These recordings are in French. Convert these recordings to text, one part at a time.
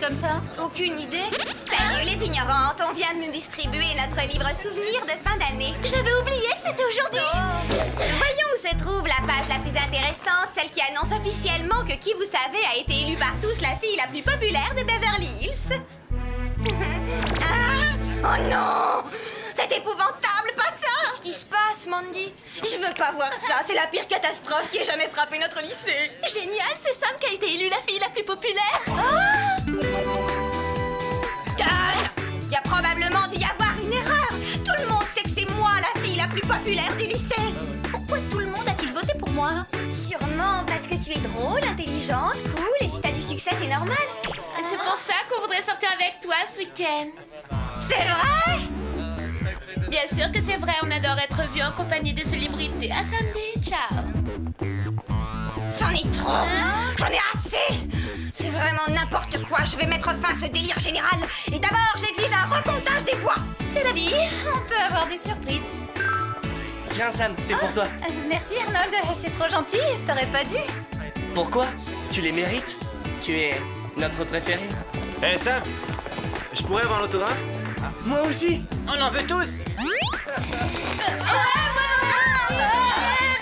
comme ça? Aucune idée. Salut les ignorantes, on vient de nous distribuer notre livre souvenir de fin d'année. J'avais oublié que c'était aujourd'hui. Voyons où se trouve la page la plus intéressante, celle qui annonce officiellement que Qui vous savez a été élue par tous la fille la plus populaire de Beverly Hills. Ah! Oh non! C'est épouvantable, pas ça! Qu'est-ce qui se passe, Mandy? Je veux pas voir ça, c'est la pire catastrophe qui ait jamais frappé notre lycée. Génial, c'est Sam qui a été élue la fille la plus populaire. Ah! Il y a probablement dû y avoir une erreur. Tout le monde sait que c'est moi la fille la plus populaire du lycée. Pourquoi tout le monde a-t-il voté pour moi? Sûrement parce que tu es drôle, intelligente, cool, et si t'as du succès, c'est normal. Et c'est pour ça qu'on voudrait sortir avec toi ce week-end. C'est vrai? Bien sûr que c'est vrai, on adore être vus en compagnie des célébrités. À samedi, ciao. C'en est trop. J'en ai assez. C'est vraiment n'importe quoi. Je vais mettre fin à ce délire général. Et d'abord, j'exige un recomptage des voix. C'est la vie, on peut avoir des surprises. Tiens Sam, c'est pour toi. Merci Arnold, c'est trop gentil, t'aurais pas dû. Pourquoi? Tu les mérites. Tu es notre préféré. Eh Sam, je pourrais avoir l'autographe? Moi aussi. On en veut tous.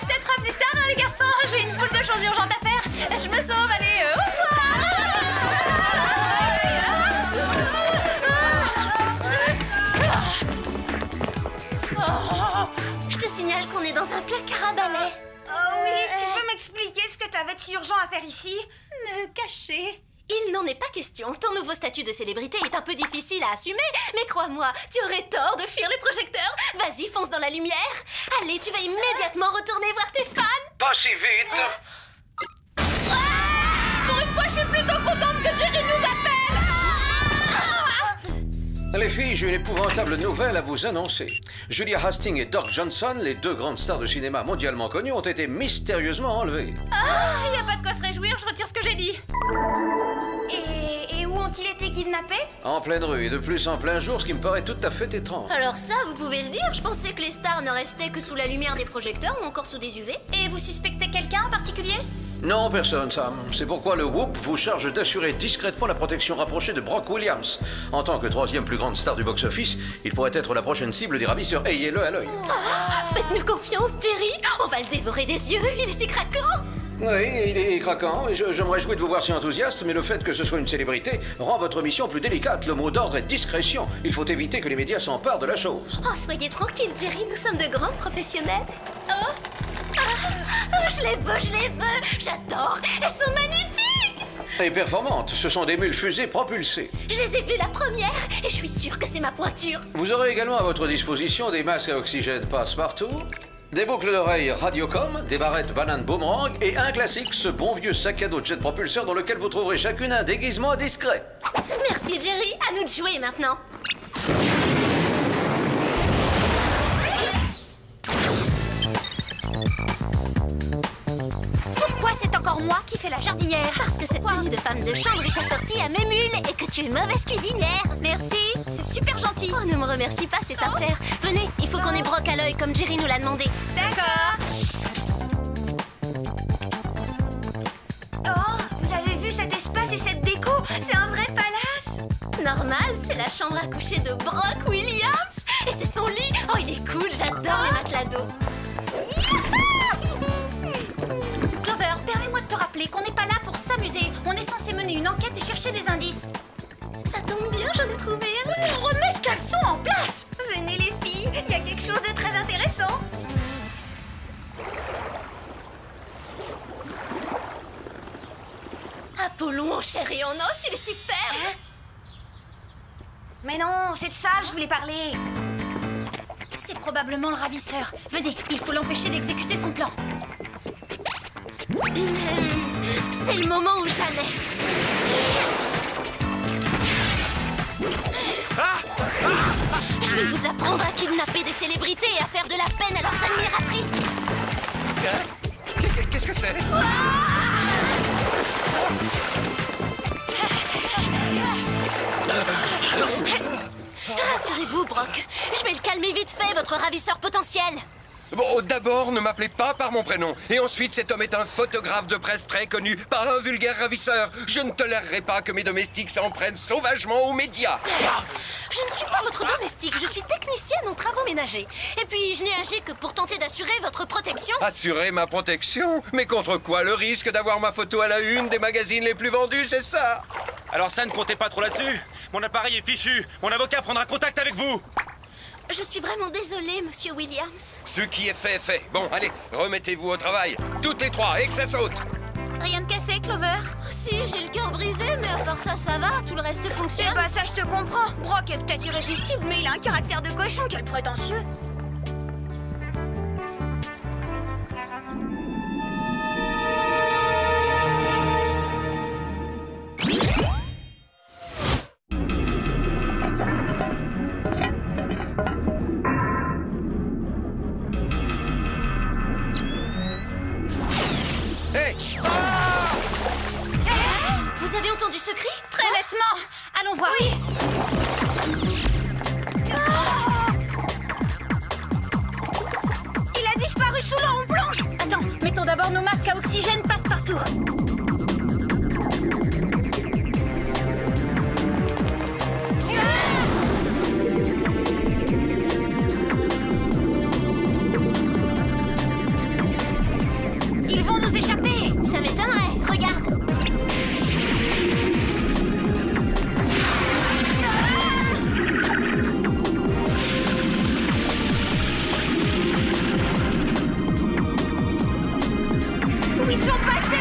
Peut-être plus tard, hein, les garçons. J'ai une foule de choses urgentes à faire. Je me sauve, allez, au revoir. Je te signale qu'on est dans un placard à balai. Oh oui, tu peux m'expliquer ce que t'avais de si urgent à faire ici? Me cacher. Il n'en est pas question. Ton nouveau statut de célébrité est un peu difficile à assumer, mais crois-moi, tu aurais tort de fuir les projecteurs. Vas-y, fonce dans la lumière. Allez, tu vas immédiatement retourner voir tes fans. Pas si vite. Pour une fois, je suis plutôt contente que Jerry nous appelle. Les filles, j'ai une épouvantable nouvelle à vous annoncer. Julia Hastings et Doc Johnson, les deux grandes stars de cinéma mondialement connues, ont été mystérieusement enlevées. Y a pas de quoi se réjouir, je retire ce que j'ai dit. Et où ont-ils été kidnappés? En pleine rue, et de plus en plein jour, ce qui me paraît tout à fait étrange. Alors ça, vous pouvez le dire, je pensais que les stars ne restaient que sous la lumière des projecteurs ou encore sous des UV. Et vous suspectez quelqu'un en particulier? Non, personne, Sam. C'est pourquoi le Whoop vous charge d'assurer discrètement la protection rapprochée de Brock Williams. En tant que troisième plus grande star du box-office, il pourrait être la prochaine cible des ravisseurs. Ayez-le à l'œil. Faites-nous confiance, Jerry. On va le dévorer des yeux, il est si craquant. Oui, il est craquant, et je me réjouis de vous voir si enthousiaste, mais le fait que ce soit une célébrité rend votre mission plus délicate. Le mot d'ordre est discrétion. Il faut éviter que les médias s'emparent de la chose. Oh, soyez tranquille, Jerry, nous sommes de grands professionnels. Oh, je les veux, j'adore, elles sont magnifiques. Et performantes, ce sont des mules fusées propulsées. Je les ai vues la première, et je suis sûre que c'est ma pointure. Vous aurez également à votre disposition des masques à oxygène passe-partout, des boucles d'oreilles Radiocom, des barrettes bananes boomerang et un classique, ce bon vieux sac à dos jet propulseur dans lequel vous trouverez chacune un déguisement discret. Merci, Jerry, à nous de jouer maintenant. Pourquoi c'est encore moi qui fais la jardinière? Parce que cette tenue de femme de chambre est assortie à mes mules et que tu es mauvaise cuisinière. Merci, c'est super gentil. Oh, ne me remercie pas, c'est sincère. Venez, il faut qu'on ait Brock à l'œil comme Jerry nous l'a demandé. D'accord. Oh, vous avez vu cet espace et cette déco? C'est un vrai palace. Normal, c'est la chambre à coucher de Brock Williams. Et c'est son lit. Oh, il est cool, j'adore les matelas d'eau. Clover, permets-moi de te rappeler qu'on n'est pas là pour s'amuser. On est censé mener une enquête et chercher des indices. Ça tombe bien, j'en ai trouvé un. On remet ce caleçon en place. Venez les filles, il y a quelque chose de très intéressant. Apollon en chair et en os, il est super. Hein? Mais non, c'est de ça que je voulais parler. C'est probablement le ravisseur. Venez, il faut l'empêcher d'exécuter son plan. C'est le moment ou jamais. Je vais vous apprendre à kidnapper des célébrités et à faire de la peine à leurs admiratrices. Qu'est-ce que c'est? Rassurez-vous, Brock. Je vais le calmer vite fait, votre ravisseur potentiel. Bon, d'abord, ne m'appelez pas par mon prénom. Et ensuite, cet homme est un photographe de presse très connu, pas un vulgaire ravisseur. Je ne tolérerai pas que mes domestiques s'en prennent sauvagement aux médias. Je ne suis pas votre domestique, je suis technicienne en travaux ménagers. Et puis, je n'ai agi que pour tenter d'assurer votre protection. Assurer ma protection? Mais contre quoi? Le risque d'avoir ma photo à la une des magazines les plus vendus, c'est ça? Alors ça, ne comptez pas trop là-dessus. Mon appareil est fichu. Mon avocat prendra contact avec vous. Je suis vraiment désolée, monsieur Williams. Ce qui est fait est fait. Bon, allez, remettez-vous au travail. Toutes les trois, et que ça saute. Rien de cassé, Clover? Si, j'ai le cœur brisé, mais à part ça, ça va. Tout le reste fonctionne. Eh bah ça, je te comprends. Brock est peut-être irrésistible, mais il a un caractère de cochon. Quel prétentieux. Vous avez entendu ce cri? Très nettement. Allons voir. Oui. Il a disparu sous l'eau, on plonge. Attends, mettons d'abord nos masques à oxygène passe-partout. Ils vont nous échapper. Ça m'étonnerait. Regarde. Où ils sont passés?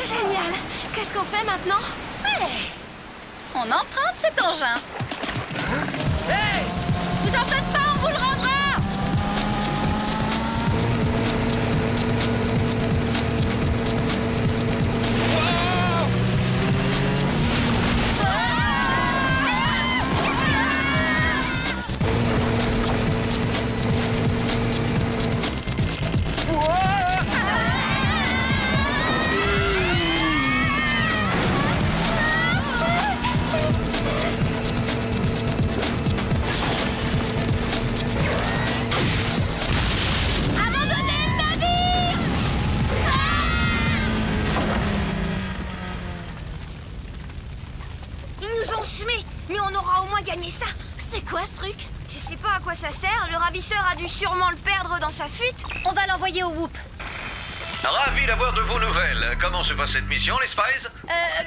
Génial. Qu'est-ce qu'on fait maintenant? On emprunte cet engin. Hey! Vous en faites pas, on vous le rendra! Ils nous ont semés, mais on aura au moins gagné ça. C'est quoi ce truc? Je sais pas à quoi ça sert. Le ravisseur a dû sûrement le perdre dans sa fuite. On va l'envoyer au Whoop. Ravi d'avoir de vos nouvelles. Comment se passe cette mission, les Spies?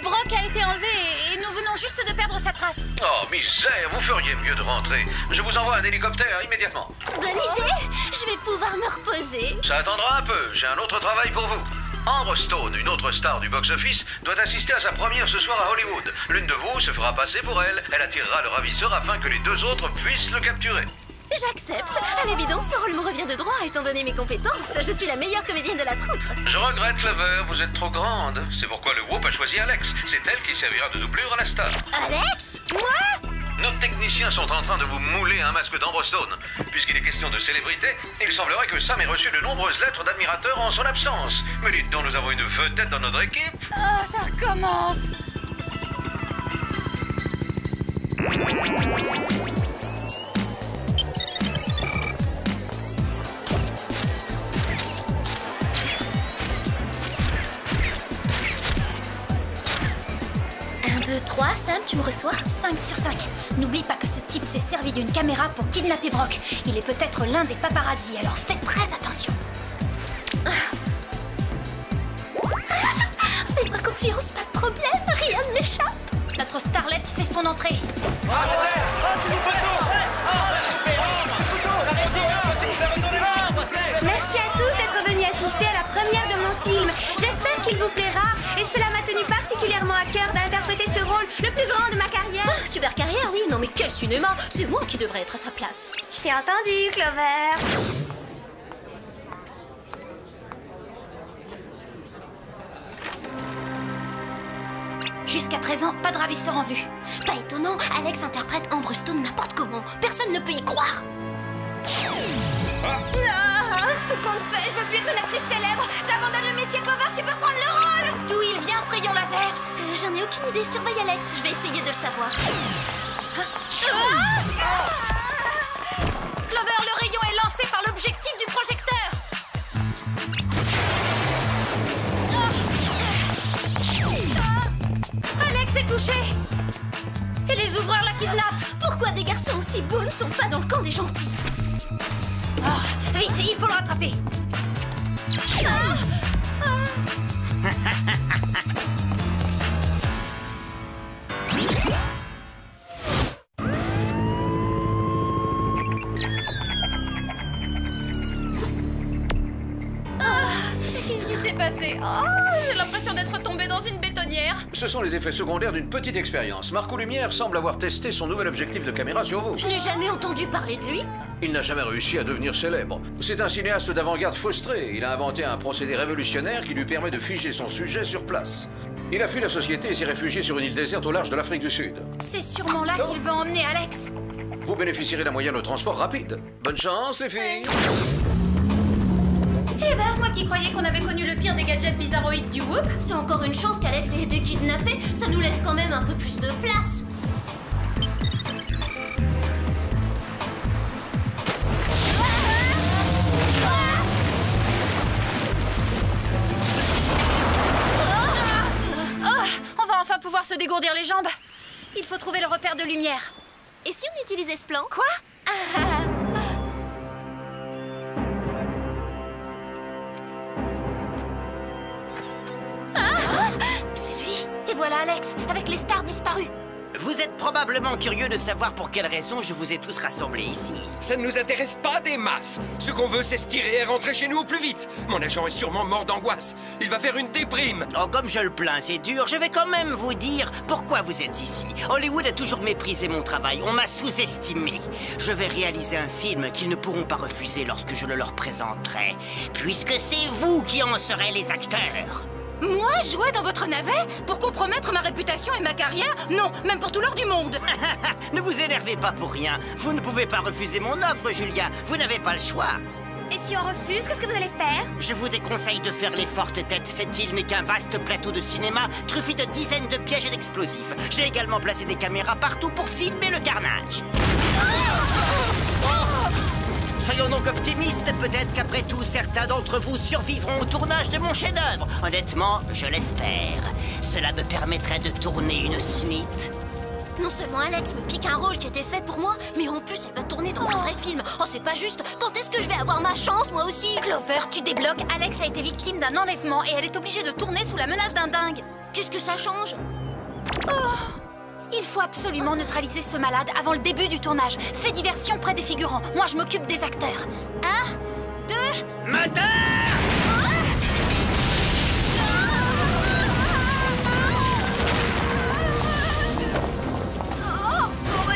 Brock a été enlevé et nous venons juste de perdre sa trace. Oh, misère, vous feriez mieux de rentrer. Je vous envoie un hélicoptère immédiatement. Bonne idée! Je vais pouvoir me reposer. Ça attendra un peu, j'ai un autre travail pour vous. Amber Stone, une autre star du box-office, doit assister à sa première ce soir à Hollywood. L'une de vous se fera passer pour elle. Elle attirera le ravisseur afin que les deux autres puissent le capturer. J'accepte. À l'évidence, ce rôle me revient de droit étant donné mes compétences. Je suis la meilleure comédienne de la troupe. Je regrette, Clover, vous êtes trop grande. C'est pourquoi le Whoop a choisi Alex. C'est elle qui servira de doublure à la star. Alex? Moi? Nos techniciens sont en train de vous mouler un masque d'Amber Stone. Puisqu'il est question de célébrité, il semblerait que Sam ait reçu de nombreuses lettres d'admirateurs en son absence. Mais dites donc, nous avons une vedette dans notre équipe. Oh, ça recommence. Un, deux, trois, Sam, tu me reçois? 5 sur 5. N'oublie pas que ce type s'est servi d'une caméra pour kidnapper Brock. Il est peut-être l'un des paparazzi, alors faites très attention. Fais-moi confiance, pas de problème, rien ne m'échappe. Notre starlette fait son entrée. Merci à tous d'être venus assister à la première de mon film. J'espère qu'il vous plaira et cela m'a tenu particulièrement à cœur d'interpréter ce rôle le plus grand de ma carrière. Ah, super carrière, oui. Non mais quel cinéma. C'est moi qui devrais être à sa place. Je t'ai entendu, Clover. Jusqu'à présent, pas de ravisseur en vue. Pas étonnant, Alex interprète Amber Stone n'importe comment. Personne ne peut y croire. Ah, tout compte fait, je veux plus être une actrice célèbre. J'abandonne le métier, Clover, tu peux reprendre le rôle. D'où il laser? J'en ai aucune idée. Surveille Alex, je vais essayer de le savoir. Clover, le rayon est lancé par l'objectif du projecteur. Alex est touché. Et les ouvreurs la kidnappent. Pourquoi des garçons aussi beaux ne sont pas dans le camp des gentils? Vite, il faut le rattraper. Qu'est-ce qui s'est passé? Oh, j'ai l'impression d'être tombée dans une bétonnière. Ce sont les effets secondaires d'une petite expérience. Marco Lumière semble avoir testé son nouvel objectif de caméra sur vous. Je n'ai jamais entendu parler de lui. Il n'a jamais réussi à devenir célèbre. C'est un cinéaste d'avant-garde frustré. Il a inventé un procédé révolutionnaire qui lui permet de figer son sujet sur place. Il a fui la société et s'est réfugié sur une île déserte au large de l'Afrique du Sud. C'est sûrement là qu'il veut emmener Alex. Vous bénéficierez d'un moyen de transport rapide. Bonne chance, les filles. Eh ben, moi qui croyais qu'on avait connu le pire des gadgets bizarroïdes du Whoop. C'est encore une chance qu'Alex ait été kidnappé. Ça nous laisse quand même un peu plus de place. On va enfin pouvoir se dégourdir les jambes. Il faut trouver le repère de lumière. Et si on utilisait ce plan? Quoi? C'est lui. Et voilà Alex, avec les stars disparues. Vous êtes probablement curieux de savoir pour quelle raison je vous ai tous rassemblés ici. Ça ne nous intéresse pas des masses. Ce qu'on veut, c'est se tirer et rentrer chez nous au plus vite. Mon agent est sûrement mort d'angoisse. Il va faire une déprime. Oh, comme je le plains, c'est dur. Je vais quand même vous dire pourquoi vous êtes ici. Hollywood a toujours méprisé mon travail. On m'a sous-estimé. Je vais réaliser un film qu'ils ne pourront pas refuser lorsque je le leur présenterai. Puisque c'est vous qui en serez les acteurs. Moi, jouer dans votre navet? Pour compromettre ma réputation et ma carrière? Non, même pour tout l'or du monde. Ne vous énervez pas pour rien. Vous ne pouvez pas refuser mon offre, Julia. Vous n'avez pas le choix. Et si on refuse, qu'est-ce que vous allez faire? Je vous déconseille de faire les fortes têtes. Cette île n'est qu'un vaste plateau de cinéma truffé de dizaines de pièges et d'explosifs. J'ai également placé des caméras partout pour filmer le carnage. Soyons donc optimistes, peut-être qu'après tout, certains d'entre vous survivront au tournage de mon chef-d'œuvre. Honnêtement, je l'espère. Cela me permettrait de tourner une suite. Non seulement Alex me pique un rôle qui était fait pour moi, mais en plus elle va tourner dans un vrai film. Oh, c'est pas juste. Quand est-ce que je vais avoir ma chance, moi aussi? Clover, tu débloques. Alex a été victime d'un enlèvement et elle est obligée de tourner sous la menace d'un dingue. Qu'est-ce que ça change? Il faut absolument neutraliser ce malade avant le début du tournage. Fais diversion près des figurants. Moi, je m'occupe des acteurs. 1, 2... Moteur!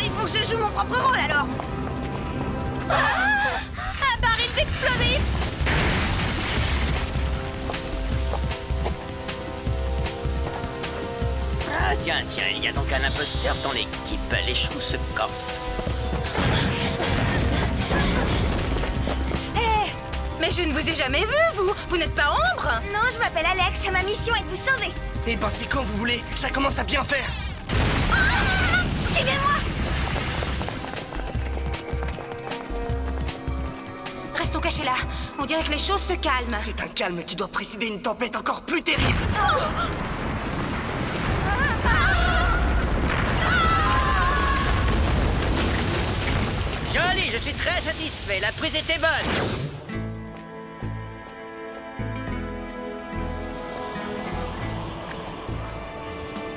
Il faut que je joue mon propre rôle, alors. Un baril d'explosifs! Ah, tiens, il y a donc un imposteur dans l'équipe. Les choux se corsent. Mais je ne vous ai jamais vu, vous. Vous n'êtes pas Ombre? Non, je m'appelle Alex. Ma mission est de vous sauver. Eh ben c'est quand vous voulez, ça commence à bien faire. Suivez-moi. Restons cachés là. On dirait que les choses se calment. C'est un calme qui doit précéder une tempête encore plus terrible. Joli, je suis très satisfait. La prise était bonne.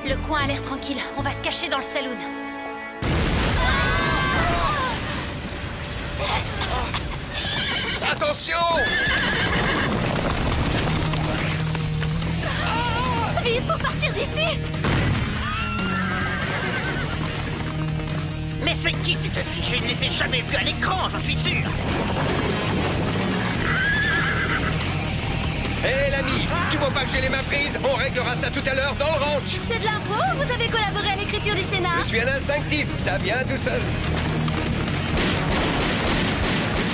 Le coin a l'air tranquille. On va se cacher dans le saloon. Attention! Vite, faut partir d'ici! Mais c'est qui cette fille? Je ne les ai jamais vus à l'écran, j'en suis sûr. Hé l'ami, tu vois pas que j'ai les mains prises? On réglera ça tout à l'heure dans le ranch. C'est de l'impro ou vous avez collaboré à l'écriture du scénar? Je suis un instinctif, ça vient tout seul.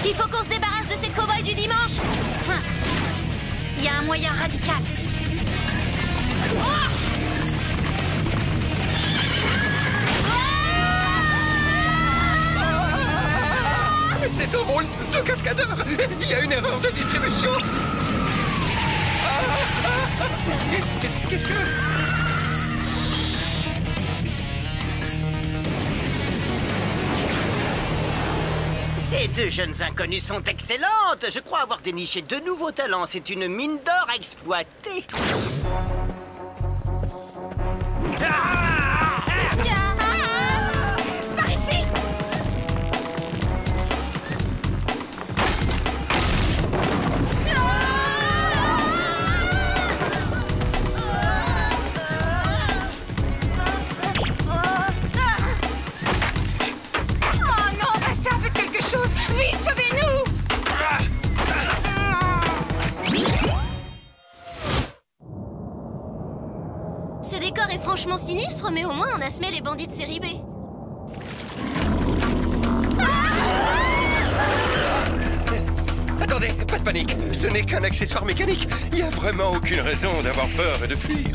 Il faut qu'on se débarrasse de ces cow-boys du dimanche. Il y a un moyen radical. C'est un rôle de cascadeur. Il y a une erreur de distribution. Qu'est-ce que... Ces deux jeunes inconnues sont excellentes. Je crois avoir déniché de nouveaux talents. C'est une mine d'or à exploiter. Par ici! Oh non, pas ça, faites quelque chose! Vite, sauvez-nous! Ce décor est franchement sinistre, mais au moins on a semé les bandits de série B. Attendez, pas de panique. Ce n'est qu'un accessoire mécanique. Il n'y a vraiment aucune raison d'avoir peur et de fuir.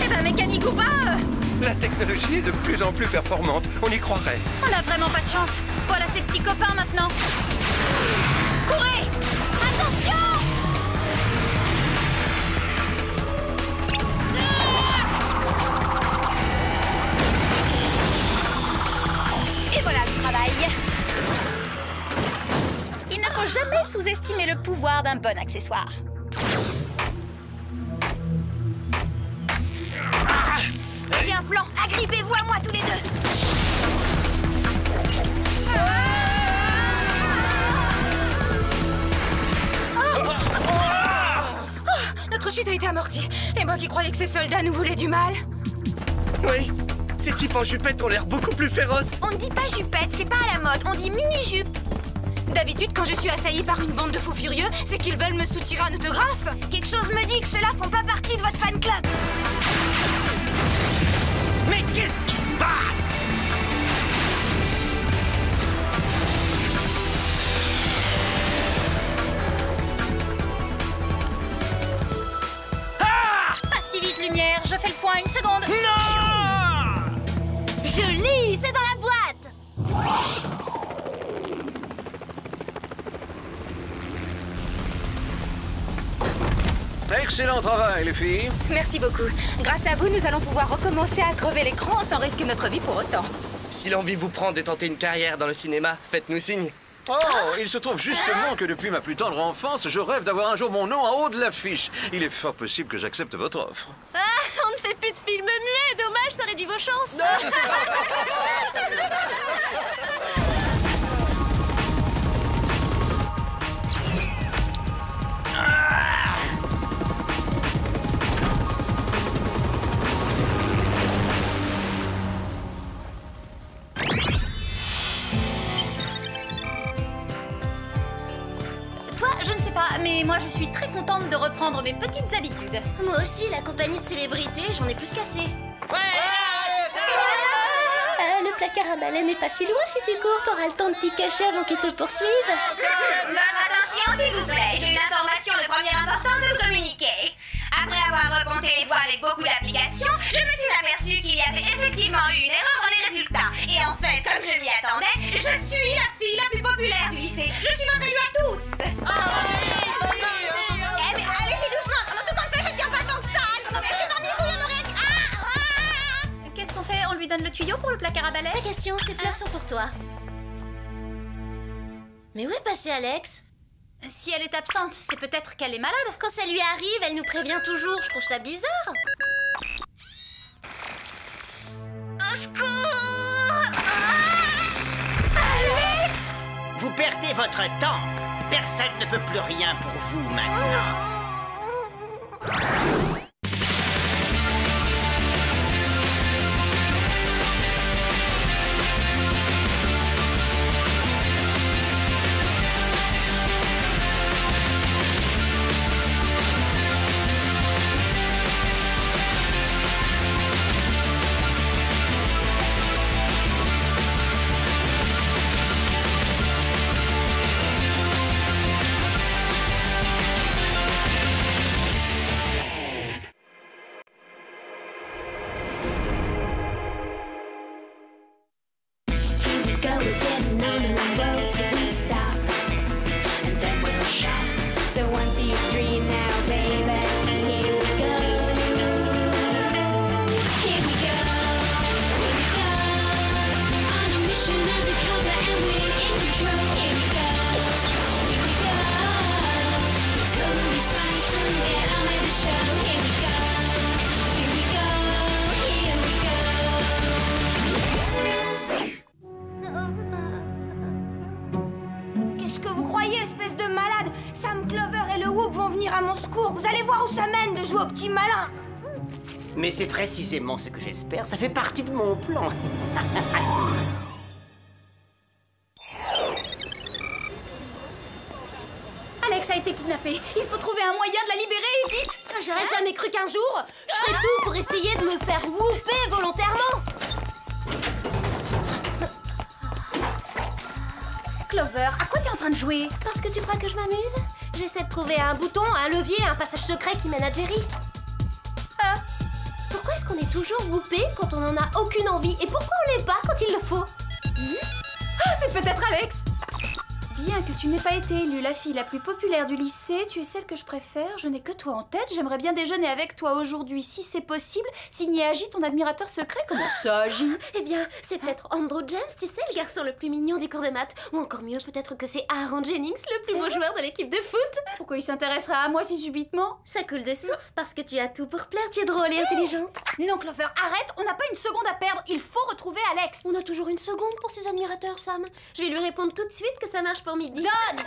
Eh ben, mécanique ou pas, La technologie est de plus en plus performante. On y croirait. on a vraiment pas de chance. Voilà ses petits copains maintenant. Courez! Attention! Et voilà le travail. Il ne faut jamais sous-estimer le pouvoir d'un bon accessoire. J'ai un plan. Agrippez-vous à moi tous les deux. Notre chute a été amortie. Et moi qui croyais que ces soldats nous voulaient du mal. Oui, ces types en jupette ont l'air beaucoup plus féroces. On ne dit pas jupette, c'est pas à la mode. On dit mini-jupe. D'habitude, quand je suis assaillie par une bande de fous furieux, c'est qu'ils veulent me soutirer un autographe. Quelque chose me dit que ceux-là font pas partie de votre fan club. Mais qu'est-ce qui se passe? Pas si vite, lumière. Je fais le point, une seconde. Non! Je l'ai eu, c'est dans la boîte. Excellent travail, les filles. Merci beaucoup. Grâce à vous, nous allons pouvoir recommencer à crever l'écran sans risquer notre vie pour autant. Si l'envie vous prend de tenter une carrière dans le cinéma, faites-nous signe. Oh, il se trouve justement que depuis ma plus tendre enfance, je rêve d'avoir un jour mon nom en haut de l'affiche. Il est fort possible que j'accepte votre offre. Ah, on ne fait plus de films muets, dommage, ça réduit vos chances. Toi, je ne sais pas, mais moi je suis très contente de reprendre mes petites habitudes. Moi aussi, la compagnie de célébrités, j'en ai plus qu'assez. Le placard à balai n'est pas si loin si tu cours, t'auras le temps de t'y cacher avant qu'ils te poursuivent. Votre attention, s'il vous plaît. J'ai une information de première importance à vous communiquer. Après avoir recompté les voix avec beaucoup d'applications, je me suis aperçue qu'il y avait effectivement eu une erreur dans les résultats. Et en fait, comme je m'y attendais, je suis la fille la plus populaire du lycée. Je suis votre élu à tous. Eh mais allez-y doucement. En tout temps de fait, je tiens pas tant que ça. Non mais c'est parmi vous, il y en aurait... Qu'est-ce qu'on fait? On lui donne le tuyau pour le placard à balai? La question, ces fleurs sont pour toi. Mais où est passée Alex? Si elle est absente, c'est peut-être qu'elle est malade. Quand ça lui arrive, elle nous prévient toujours. Je trouve ça bizarre. Au secours! Vous perdez votre temps. Personne ne peut plus rien pour vous maintenant. So 1, 2, 3 now, baby. Here we go. Here we go. Here we go. On a mission undercover and we're in control. Here we go. Here we go. Totally spice and get on with the show. Here we go. Here we go. Here we go. Qu'est-ce que vous croyez, espèce de malade? Sam, Clover et le Whoop vont venir à mon secours. Vous allez voir où ça mène de jouer au petit malin. Mais c'est précisément ce que j'espère. Ça fait partie de mon plan. Alex a été kidnappée. Il faut trouver un moyen de la libérer et vite. J'aurais jamais cru qu'un jour, je ferais tout pour essayer de me faire whooper volontairement. Clover, à quoi t'es en train de jouer? Parce que tu crois que je m'amuse? J'essaie de trouver un bouton, un levier, un passage secret qui mène à Jerry. Pourquoi est-ce qu'on est toujours whoopé quand on en a aucune envie? Et pourquoi on l'est pas quand il le faut? Ah, c'est peut-être Alex. Bien que tu n'aies pas été élue la fille la plus populaire du lycée, tu es celle que je préfère. Je n'ai que toi en tête. J'aimerais bien déjeuner avec toi aujourd'hui, si c'est possible. Signé Agi, ton admirateur secret. Comment ça, Agi? Eh bien, c'est peut-être Andrew James, tu sais, le garçon le plus mignon du cours de maths. Ou encore mieux, peut-être que c'est Aaron Jennings, le plus beau joueur de l'équipe de foot. Pourquoi il s'intéresserait à moi si subitement? Ça coule de source parce que tu as tout pour plaire. Tu es drôle et intelligente. Non, Clover, arrête. On n'a pas une seconde à perdre. Il faut retrouver Alex. On a toujours une seconde pour ses admirateurs, Sam. Je vais lui répondre tout de suite que ça marche pour midi. Donne.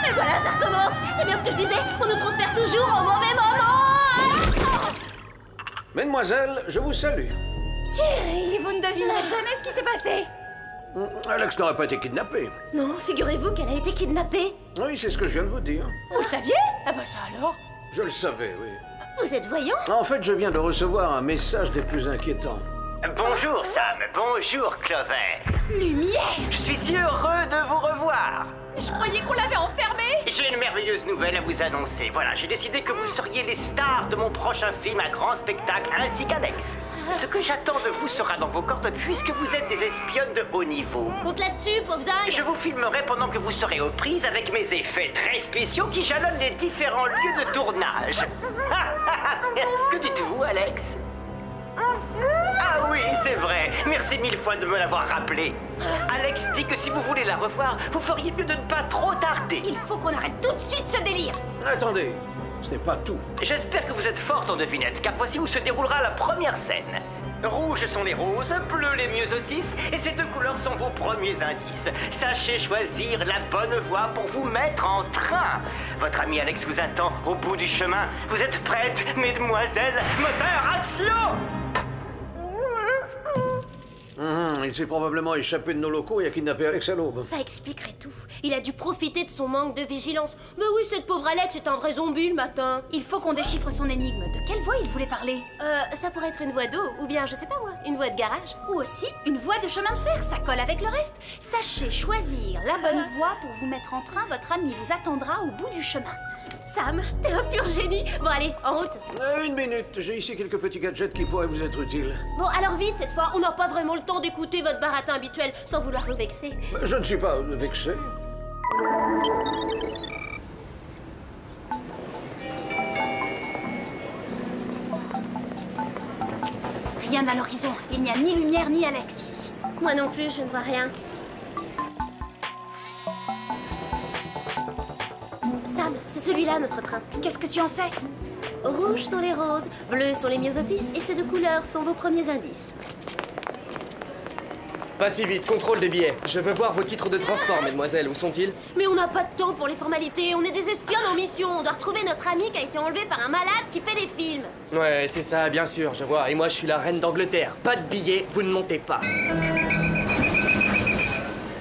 Et voilà, ça recommence. C'est bien ce que je disais. On nous transfère toujours au mauvais moment. Mesdemoiselles, je vous salue. Jerry, vous ne devinerez jamais ce qui s'est passé. Alex n'aurait pas été kidnappé. Non, figurez-vous qu'elle a été kidnappée. Oui, c'est ce que je viens de vous dire. Vous le saviez? Ah bah ça alors. Je le savais, oui. Vous êtes voyant? En fait, je viens de recevoir un message des plus inquiétants. Bonjour Sam, bonjour Clover. Lumière. Je suis si heureux de vous revoir. Je croyais qu'on l'avait enfermé. J'ai une merveilleuse nouvelle à vous annoncer. Voilà, j'ai décidé que vous seriez les stars de mon prochain film à grand spectacle, ainsi qu'Alex. Ce que j'attends de vous sera dans vos cordes puisque vous êtes des espionnes de haut niveau. Compte là-dessus, pauvre dingue. Je vous filmerai pendant que vous serez aux prises avec mes effets très spéciaux qui jalonnent les différents lieux de tournage. Que dites-vous, Alex? Ah oui, c'est vrai. Merci mille fois de me l'avoir rappelé. Alex dit que si vous voulez la revoir, vous feriez mieux de ne pas trop tarder. Il faut qu'on arrête tout de suite ce délire. Attendez, ce n'est pas tout. J'espère que vous êtes forte en devinette, car voici où se déroulera la première scène. Rouges sont les roses, bleus les myosotis, et ces deux couleurs sont vos premiers indices. Sachez choisir la bonne voie pour vous mettre en train. Votre ami Alex vous attend au bout du chemin. Vous êtes prêtes, mesdemoiselles? Moteur, action! Il s'est probablement échappé de nos locaux et a kidnappé Alex à l'aube. Ça expliquerait tout. Il a dû profiter de son manque de vigilance. Mais oui, cette pauvre Alex est un vrai zombie le matin. Il faut qu'on déchiffre son énigme. De quelle voix il voulait parler? Ça pourrait être une voie d'eau, ou bien, je sais pas moi, une voie de garage. Ou aussi une voie de chemin de fer, ça colle avec le reste. Sachez choisir la bonne voie pour vous mettre en train. Votre ami vous attendra au bout du chemin. Sam, t'es un pur génie. Bon allez, en route. Une minute, j'ai ici quelques petits gadgets qui pourraient vous être utiles. Bon, alors vite cette fois, on n'a pas vraiment le temps d'écouter votre baratin habituel sans vouloir vous vexer. Je ne suis pas vexé. Rien à l'horizon. Il n'y a ni lumière ni Alex ici. Moi non plus, je ne vois rien. Sam, c'est celui-là notre train. Qu'est-ce que tu en sais? Rouges sont les roses, bleus sont les myosotis, et ces deux couleurs sont vos premiers indices. Pas si vite, contrôle des billets. Je veux voir vos titres de transport, mesdemoiselles. Où sont-ils? Mais on n'a pas de temps pour les formalités. On est des espions en mission. On doit retrouver notre ami qui a été enlevé par un malade qui fait des films. Ouais, c'est ça, bien sûr, je vois. Et moi, je suis la reine d'Angleterre. Pas de billets, vous ne montez pas.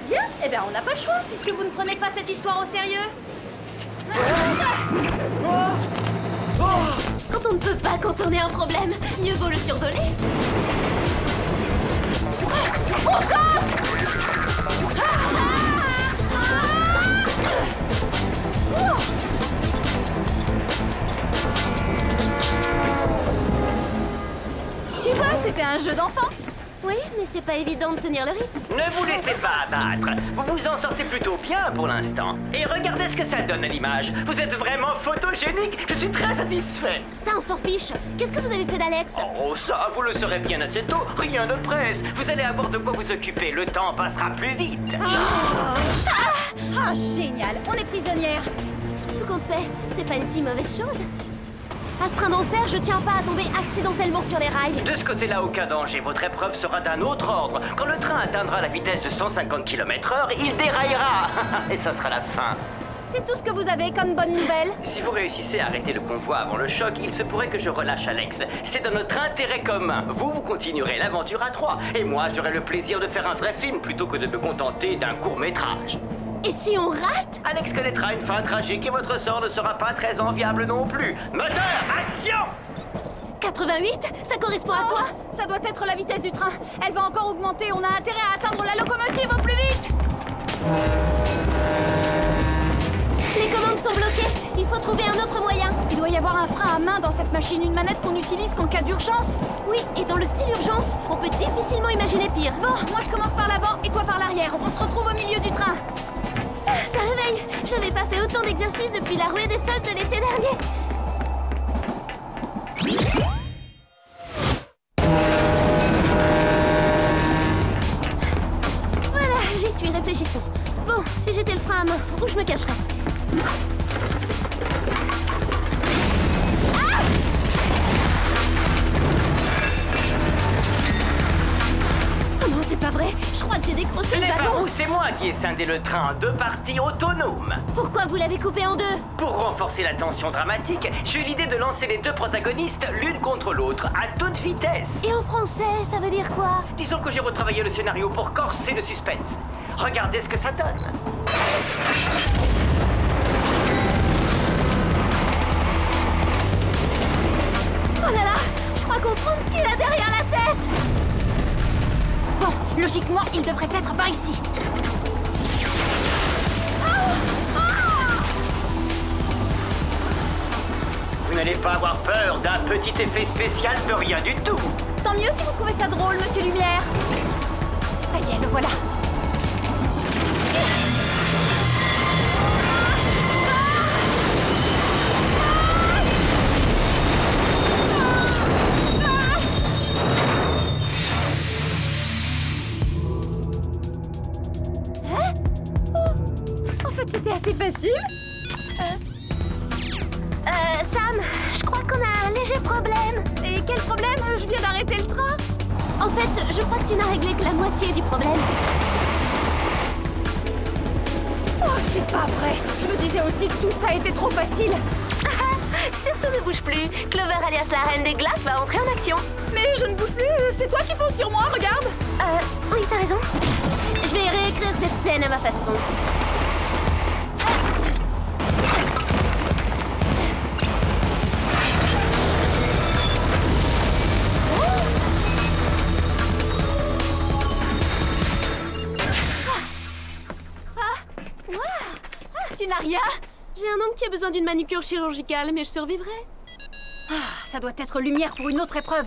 Bien, eh bien on n'a pas le choix, puisque vous ne prenez pas cette histoire au sérieux. Quand on ne peut pas contourner un problème, mieux vaut le survoler. On saute! Tu vois, c'était un jeu d'enfant. Oui, mais c'est pas évident de tenir le rythme. Ne vous laissez pas abattre. Vous vous en sortez plutôt bien pour l'instant. Et regardez ce que ça donne à l'image. Vous êtes vraiment photogénique. Je suis très satisfait. Ça, on s'en fiche. Qu'est-ce que vous avez fait d'Alex? Oh, ça, vous le saurez bien assez tôt. Rien ne presse. Vous allez avoir de quoi vous occuper. Le temps passera plus vite. Ah, génial. On est prisonnières. Tout compte fait, c'est pas une si mauvaise chose. À ce train d'enfer, je tiens pas à tomber accidentellement sur les rails. De ce côté-là, aucun danger. Votre épreuve sera d'un autre ordre. Quand le train atteindra la vitesse de 150 km/h, il déraillera. Et ça sera la fin. C'est tout ce que vous avez comme bonne nouvelle? Si vous réussissez à arrêter le convoi avant le choc, il se pourrait que je relâche Alex. C'est dans notre intérêt commun. Vous continuerez l'aventure à 3. Et moi, j'aurai le plaisir de faire un vrai film plutôt que de me contenter d'un court-métrage. Et si on rate? Alex connaîtra une fin tragique et votre sort ne sera pas très enviable non plus. Moteur, action! 88? Ça correspond à quoi? Ça doit être la vitesse du train. Elle va encore augmenter. On a intérêt à atteindre la locomotive au plus vite. Les commandes sont bloquées. Il faut trouver un autre moyen. Il doit y avoir un frein à main dans cette machine. Une manette qu'on utilise qu'en cas d'urgence. Oui, et dans le style urgence, on peut difficilement imaginer pire. Bon, moi je commence par l'avant et toi par l'arrière. On se retrouve au milieu du train. Ça réveille. J'avais pas fait autant d'exercices depuis la ruée des soldes de l'été dernier. Voilà, j'y suis, réfléchissons. Bon, si j'étais le frein à main, où je me cacherais? Oh non, c'est pas vrai. Je crois que j'ai décroché Ce le n'est pas wagon. vous, c'est moi qui ai scindé le train en 2 parties autonomes. Pourquoi vous l'avez coupé en 2? Pour renforcer la tension dramatique, j'ai eu l'idée de lancer les 2 protagonistes l'une contre l'autre, à toute vitesse. Et en français, ça veut dire quoi? Disons que j'ai retravaillé le scénario pour corser le suspense. Regardez ce que ça donne. Oh là là, je crois comprendre ce qu'il a derrière la tête. Bon, logiquement, il devrait être par ici. Vous n'allez pas avoir peur d'un petit effet spécial de rien du tout. Tant mieux si vous trouvez ça drôle, Monsieur Lumière. Ça y est, le voilà. Hein? Oh, en fait, c'était assez facile. Sam, je crois qu'on a un léger problème. Et quel problème? Je viens d'arrêter le train. En fait, je crois que tu n'as réglé que la moitié du problème. Oh, c'est pas vrai. Je me disais aussi que tout ça était trop facile. Surtout ne bouge plus. Clover alias la reine des glaces va entrer en action. Mais je ne bouge plus. C'est toi qui fonce sur moi, regarde. Oui, t'as raison. Je vais réécrire cette scène à ma façon. Tu n'as rien? J'ai un oncle qui a besoin d'une manucure chirurgicale, mais je survivrai. Ça doit être Lumière pour une autre épreuve.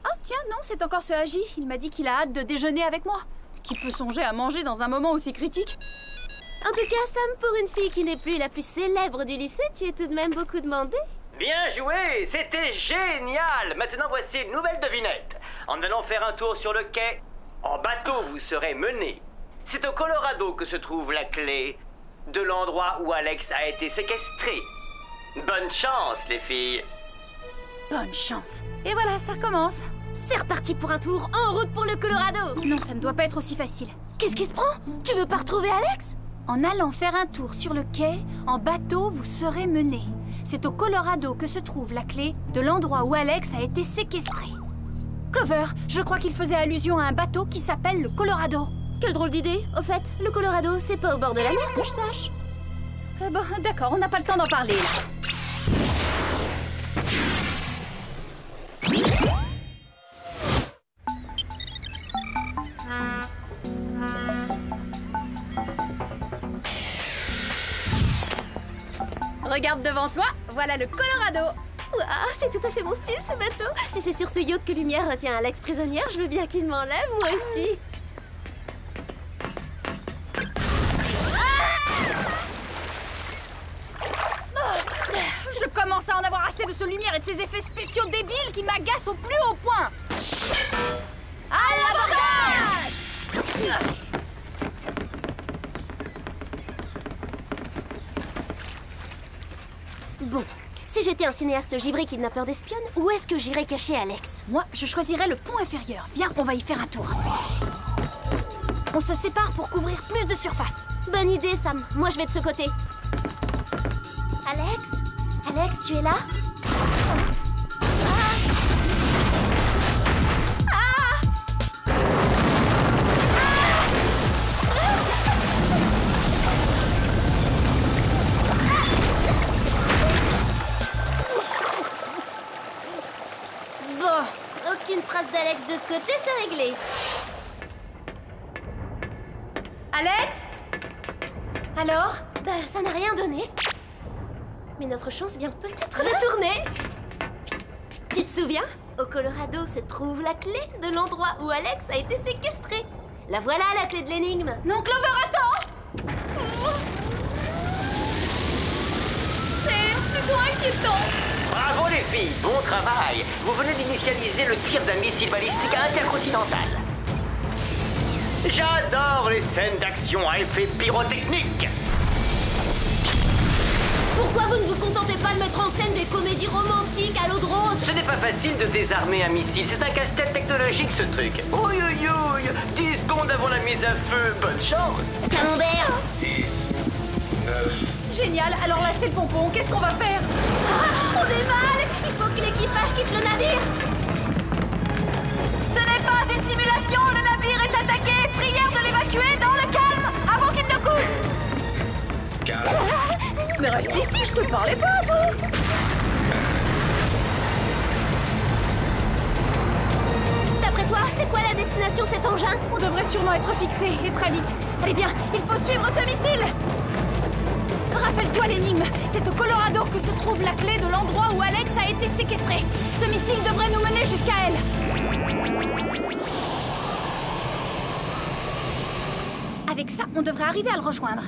Oh, tiens, non, c'est encore ce Agi. Il m'a dit qu'il a hâte de déjeuner avec moi. Qui peut songer à manger dans un moment aussi critique? En tout cas, Sam, pour une fille qui n'est plus la plus célèbre du lycée, tu es tout de même beaucoup demandée. Bien joué, c'était génial. Maintenant, voici une nouvelle devinette. En allant faire un tour sur le quai, en bateau, vous serez mené. C'est au Colorado que se trouve la clé de l'endroit où Alex a été séquestré. Bonne chance, les filles. Bonne chance. Et voilà, ça recommence. C'est reparti pour un tour, en route pour le Colorado. Non, ça ne doit pas être aussi facile. Qu'est-ce qui te prend? Tu veux pas retrouver Alex? En allant faire un tour sur le quai, en bateau, vous serez mené. C'est au Colorado que se trouve la clé de l'endroit où Alex a été séquestré. Clover, je crois qu'il faisait allusion à un bateau qui s'appelle le Colorado. Quelle drôle d'idée. Au fait, le Colorado, c'est pas au bord de la mer que je sache. Bon, d'accord, on n'a pas le temps d'en parler, là. Regarde devant toi, voilà le Colorado. Waouh, c'est tout à fait mon style ce bateau. Si c'est sur ce yacht que Lumière retient Alex prisonnière, je veux bien qu'il m'enlève, moi aussi. Je commence à en avoir assez de ce Lumière et de ses effets spéciaux débiles qui m'agacent au plus haut point. À l'abordage! Bon, si j'étais un cinéaste givré kidnappeur d'espionnes, où est-ce que j'irais cacher Alex? Moi, je choisirais le pont inférieur. Viens, on va y faire un tour. On se sépare pour couvrir plus de surface. Bonne idée, Sam. Moi, je vais de ce côté. Alex? Alex, tu es là? Bon, aucune trace d'Alex de ce côté, c'est réglé. Alex? Alors? Bah, ça n'a rien donné. Mais notre chance vient peut-être de tourner. Tu te souviens? Au Colorado se trouve la clé de l'endroit où Alex a été séquestré. La voilà, la clé de l'énigme. Non, Clover, attends! C'est plutôt inquiétant. Bravo les filles, bon travail. Vous venez d'initialiser le tir d'un missile balistique intercontinental. J'adore les scènes d'action à effet pyrotechnique. Pourquoi vous ne vous contentez pas de mettre en scène des comédies romantiques à l'eau de rose? Ce n'est pas facile de désarmer un missile, c'est un casse-tête technologique ce truc. Ouïe ouïe ouïe, 10 secondes avant la mise à feu, bonne chance. Camembert! 10, 9... Génial, alors là c'est le pompon, qu'est-ce qu'on va faire? Ah, on est mal! Il faut que l'équipage quitte le navire! Ce n'est pas une simulation, le navire est attaqué. Prière de l'évacuer dans le calme, avant qu'il ne coule. Calme. Mais reste ici, je te parlais pas, toi. D'après toi, c'est quoi la destination de cet engin? On devrait sûrement être fixé, et très vite. Allez bien, il faut suivre ce missile. Rappelle-toi l'énigme, c'est au Colorado que se trouve la clé de l'endroit où Alex a été séquestré. Ce missile devrait nous mener jusqu'à elle. Avec ça, on devrait arriver à le rejoindre.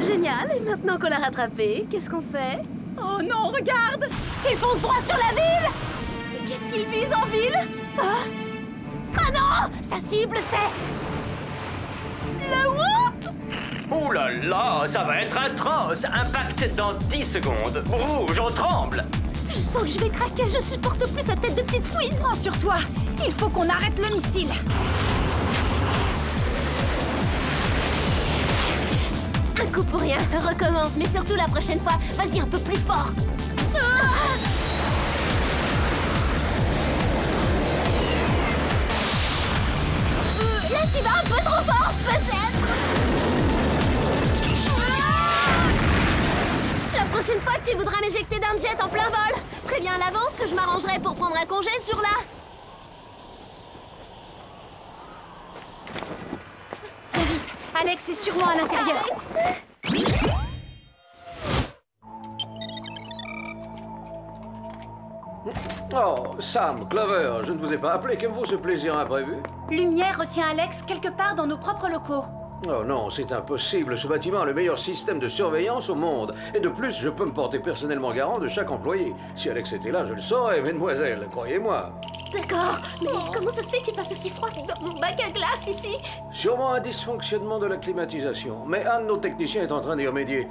Génial, et maintenant qu'on l'a rattrapé, qu'est-ce qu'on fait? Oh non, regarde! Il fonce droit sur la ville! Mais qu'est-ce qu'il vise en ville? Ah non! Sa cible, c'est... le Whoop! Ouh là là, ça va être atroce. Impact dans 10 secondes. Rouge, on tremble. Je sens que je vais craquer, je supporte plus sa tête de petite fouine. Rassure-toi, il faut qu'on arrête le missile. Un coup pour rien, recommence, mais surtout la prochaine fois, vas-y un peu plus fort. Là, tu vas un peu trop fort, peut-être. La prochaine fois que tu voudras m'éjecter d'un jet en plein vol, préviens à l'avance, je m'arrangerai pour prendre un congé sur la... Viens vite, Alex est sûrement à l'intérieur. Oh, Sam, Clover, je ne vous ai pas appelé. Qu'aime-vous ce plaisir imprévu? Lumière retient Alex quelque part dans nos propres locaux. Oh non, c'est impossible. Ce bâtiment a le meilleur système de surveillance au monde. Et de plus, je peux me porter personnellement garant de chaque employé. Si Alex était là, je le saurais, mesdemoiselles, croyez-moi. D'accord, mais comment ça se fait qu'il fasse aussi froid dans mon bac à glace ici? Sûrement un dysfonctionnement de la climatisation. Mais un de nos techniciens est en train d'y remédier.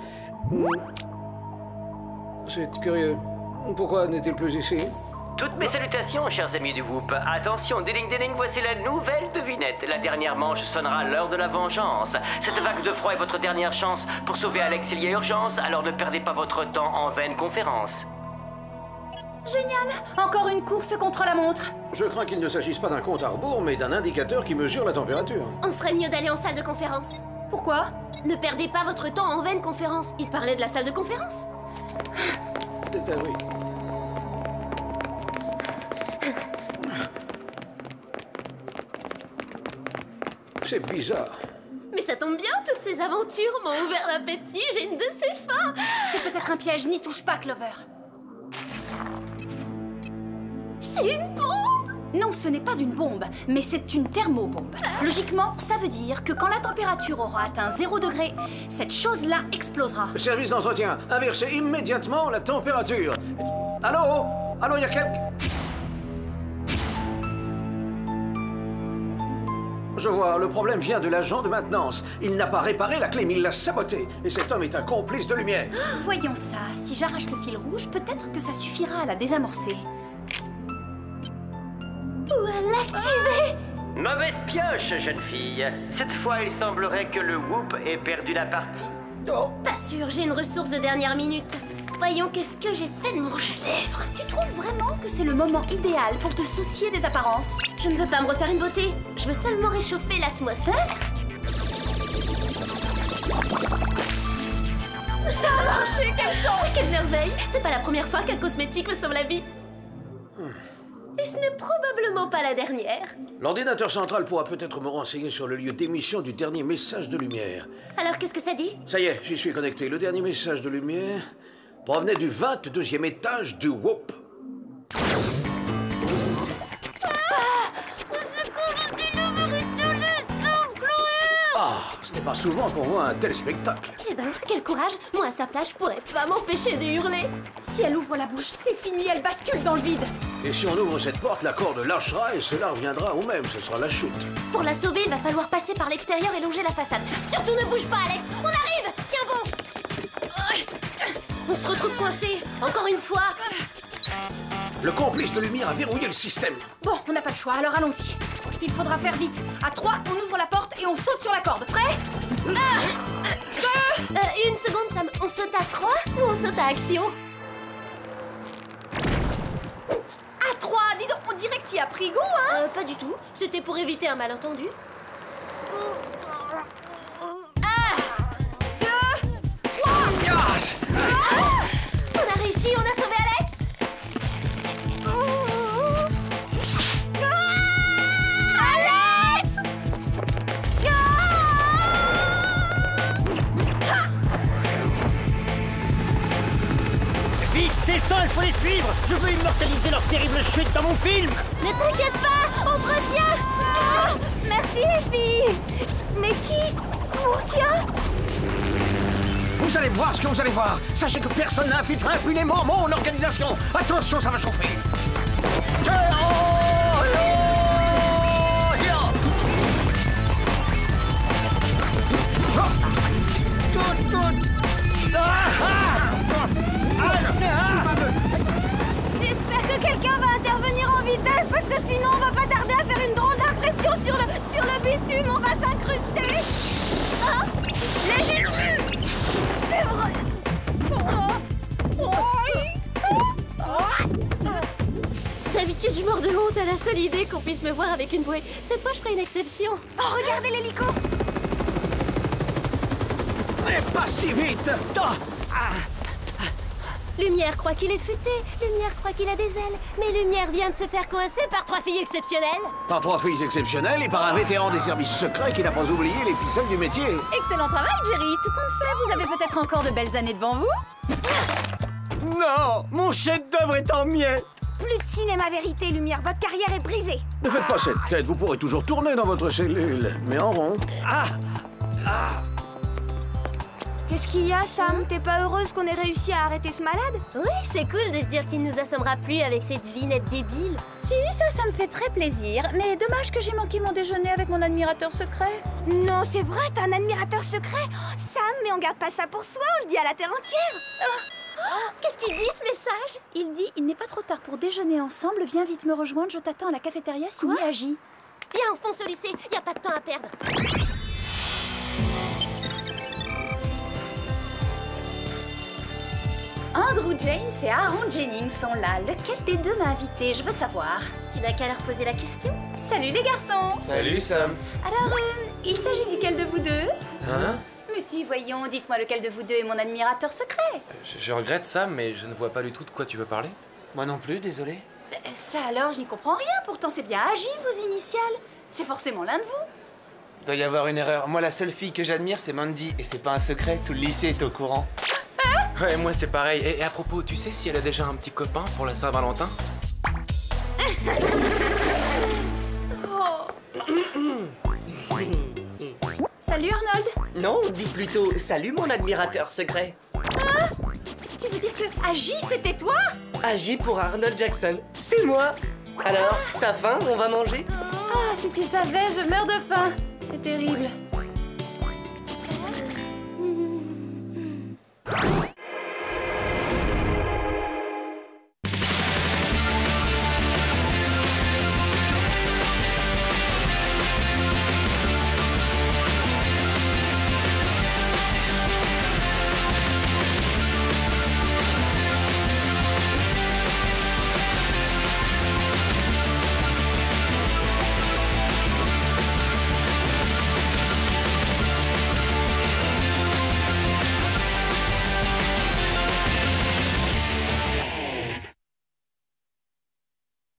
C'est curieux. Pourquoi n'est-il plus ici? Toutes mes salutations, chers amis du Whoop. Attention, ding-ding, voici la nouvelle devinette. La dernière manche sonnera à l'heure de la vengeance. Cette vague de froid est votre dernière chance. Pour sauver Alex, il y a urgence, alors ne perdez pas votre temps en vaine conférence. Génial! Encore une course contre la montre. Je crains qu'il ne s'agisse pas d'un compte à rebours, mais d'un indicateur qui mesure la température. On ferait mieux d'aller en salle de conférence. Pourquoi? Ne perdez pas votre temps en vaine conférence. Il parlait de la salle de conférence. Oui. C'est bizarre. Mais ça tombe bien, toutes ces aventures m'ont ouvert l'appétit, j'ai une de ces faim. C'est peut-être un piège, n'y touche pas, Clover. C'est une bombe! Non, ce n'est pas une bombe, mais c'est une thermobombe. Logiquement, ça veut dire que quand la température aura atteint 0 degré, cette chose-là explosera. Service d'entretien, inversez immédiatement la température. Allô? Allô, il y a quelqu'un? Je vois, le problème vient de l'agent de maintenance. Il n'a pas réparé la clé, mais il l'a sabotée. Et cet homme est un complice de lumière. Voyons ça, si j'arrache le fil rouge, peut-être que ça suffira à la désamorcer. Ou à l'activer! Mauvaise pioche, jeune fille. Cette fois, il semblerait que le Whoop ait perdu la partie. Oh, Pas sûr, j'ai une ressource de dernière minute. Voyons, qu'est-ce que j'ai fait de mon rouge à lèvres? Tu trouves vraiment que c'est le moment idéal pour te soucier des apparences? Je ne veux pas me refaire une beauté. Je veux seulement réchauffer l'atmosphère. Ça a marché, quelle chance! Quelle merveille! C'est pas la première fois qu'un cosmétique me sauve la vie. Et ce n'est probablement pas la dernière. l'ordinateur central pourra peut-être me renseigner sur le lieu d'émission du dernier message de lumière. Alors, qu'est-ce que ça dit? Ça y est, j'y suis connecté. Le dernier message de lumière provenait du 22e étage du Whoop. Ah, ce n'est pas souvent qu'on voit un tel spectacle. Eh ben, quel courage! Moi, à sa place, je pourrais pas m'empêcher de hurler. Si elle ouvre la bouche, c'est fini, elle bascule dans le vide. Et si on ouvre cette porte, la corde lâchera et cela reviendra au même. Ce sera la chute. Pour la sauver, il va falloir passer par l'extérieur et longer la façade. Surtout ne bouge pas, Alex! On arrive! Tiens bon! On se retrouve coincé. Encore une fois. Le complice de lumière a verrouillé le système. Bon, on n'a pas le choix, alors allons-y. Il faudra faire vite. À 3, on ouvre la porte et on saute sur la corde. Prêt? 1, 2... Une seconde, Sam. On saute à 3 ou on saute à action? À 3, dis donc, on dirait que t'y as pris goût, hein? Pas du tout. C'était pour éviter un malentendu. 1, 2, 3... On a réussi, on a sauvé Alex! Alex! Vite, descends, il faut les suivre. Je veux immortaliser leur terrible chute dans mon film. Ne t'inquiète pas, on te retient! Merci les filles. Mais qui vous retient? Vous allez voir ce que vous allez voir. Sachez que personne n'infiltrera impunément mon organisation. Attention, ça va chauffer. J'espère que quelqu'un va intervenir en vitesse parce que sinon on va pas tarder à faire une grande impression sur le bitume. On va s'incruster. Ah, mais j'ai vu. C'est vrai. D'habitude, je mords de honte à la seule idée qu'on puisse me voir avec une bouée. Cette fois, je ferai une exception. Oh, regardez l'hélico. Mais pas si vite. Lumière croit qu'il est futé, Lumière croit qu'il a des ailes, mais Lumière vient de se faire coincer par 3 filles exceptionnelles. Par 3 filles exceptionnelles et par un vétéran des services secrets qui n'a pas oublié les ficelles du métier. Excellent travail, Jerry. Tout compte fait, vous avez peut-être encore de belles années devant vous. Non, mon chef-d'œuvre est en miettes. Plus de cinéma vérité, Lumière. Votre carrière est brisée. Ne faites pas cette tête, vous pourrez toujours tourner dans votre cellule, mais en rond. Qu'est-ce qu'il y a, Sam? T'es pas heureuse qu'on ait réussi à arrêter ce malade? Oui, c'est cool de se dire qu'il nous assommera plus avec cette vinette débile. Si, ça me fait très plaisir. Mais dommage que j'ai manqué mon déjeuner avec mon admirateur secret. Non, c'est vrai, t'as un admirateur secret. Sam, mais on garde pas ça pour soi, on le dit à la terre entière. Qu'est-ce qu'il dit, ce message? Il dit, il n'est pas trop tard pour déjeuner ensemble, viens vite me rejoindre, je t'attends à la cafétéria signé Agi. Viens, on fonce au lycée, y a pas de temps à perdre. Andrew James et Aaron Jennings sont là. Lequel des deux m'a invité? Je veux savoir. Tu n'as qu'à leur poser la question. Salut les garçons. Salut Sam. Alors, il s'agit duquel de vous deux? Hein? Monsieur, voyons, dites-moi lequel de vous deux est mon admirateur secret. Je regrette Sam, mais je ne vois pas du tout de quoi tu veux parler. Moi non plus, désolé. Ça alors, je n'y comprends rien. Pourtant, c'est bien Agi, vos initiales. C'est forcément l'un de vous. Doit y avoir une erreur. Moi, la seule fille que j'admire, c'est Mandy. Et c'est pas un secret, tout le lycée est au courant. Ouais, moi c'est pareil. Et à propos, tu sais si elle a déjà un petit copain pour la Saint-Valentin? Salut Arnold. Non, dis plutôt salut mon admirateur secret. Ah, tu veux dire que Agi, c'était toi? Agi pour Arnold Jackson, c'est moi. Alors, t'as faim? On va manger? Ah, si tu savais, je meurs de faim. C'est terrible.